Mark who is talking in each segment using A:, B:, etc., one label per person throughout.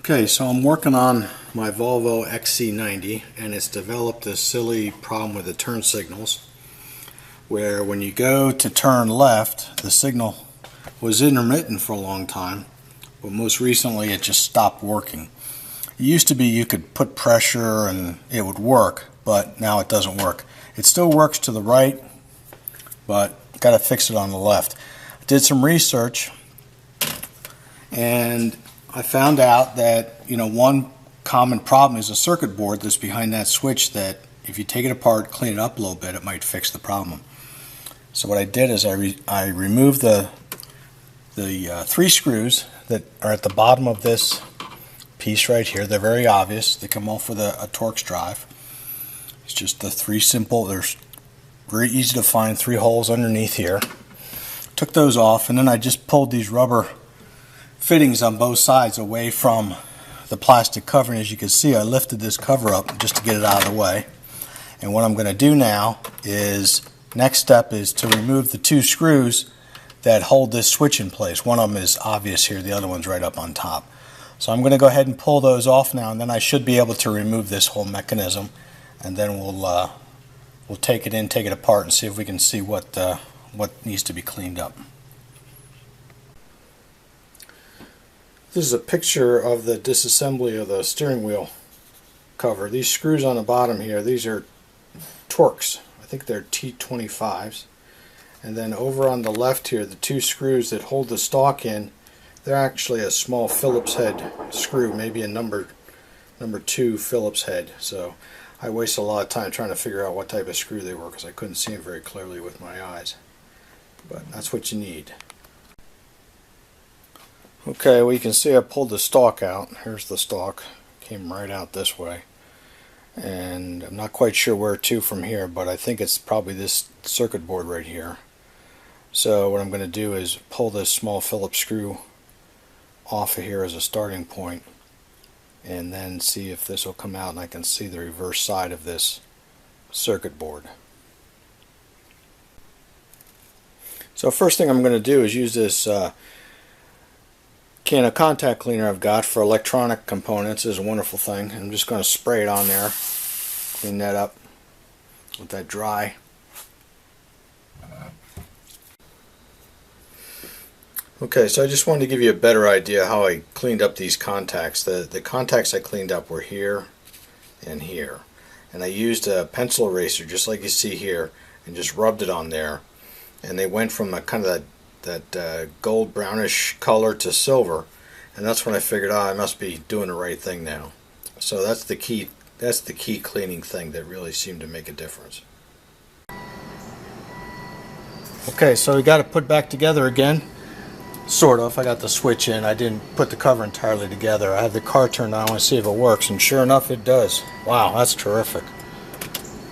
A: Okay, so I'm working on my Volvo XC90 and it's developed this silly problem with the turn signals where when you go to turn left, the signal was intermittent for a long time, but most recently it just stopped working. It used to be you could put pressure and it would work, but now it doesn't work. It still works to the right, but got to fix it on the left. I did some research and I found out that, one common problem is a circuit board that's behind that switch that if you take it apart, clean it up a little bit, it might fix the problem. So what I did is I removed the three screws that are at the bottom of this piece right here. They're very obvious. They come off with a Torx drive. It's just the three simple, there's very easy to find three holes underneath here. Took those off and then I just pulled these rubber fittings on both sides away from the plastic covering. As you can see, I lifted this cover up just to get it out of the way. And what I'm going to do now is, next step is to remove the two screws that hold this switch in place. One of them is obvious here, the other one's right up on top. So I'm going to go ahead and pull those off now, and then I should be able to remove this whole mechanism, and then we'll take it in, take it apart, and see if we can see what needs to be cleaned up. This is a picture of the disassembly of the steering wheel cover. These screws on the bottom here, these are Torx. I think they're T25s. And then over on the left here, the two screws that hold the stalk in, they're actually a small Phillips head screw, maybe a number 2 Phillips head. So I wasted a lot of time trying to figure out what type of screw they were because I couldn't see them very clearly with my eyes. But that's what you need. Okay, well you can see I pulled the stalk out. Here's the stalk. Came right out this way. And I'm not quite sure where to from here, but I think it's probably this circuit board right here. So what I'm going to do is pull this small Phillips screw off of here as a starting point, and then see if this will come out and I can see the reverse side of this circuit board. So first thing I'm going to do is use this can of contact cleaner I've got for electronic components. Is a wonderful thing. I'm just going to spray it on there, clean that up, let that dry. Okay, so I just wanted to give you a better idea how I cleaned up these contacts. The contacts I cleaned up were here and here, and I used a pencil eraser just like you see here and just rubbed it on there, and they went from a kind of that gold brownish color to silver, and that's when I figured, I must be doing the right thing now. So that's the key cleaning thing that really seemed to make a difference. Okay, so we got it put back together again, sort of. I got the switch in. I didn't put the cover entirely together. I have the car turned on. I want to see if it works, and sure enough it does. Wow, that's terrific.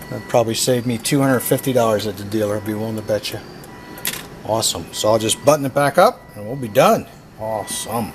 A: That probably saved me $250 at the dealer, I'd be willing to bet you. Awesome. So I'll just button it back up and we'll be done. Awesome.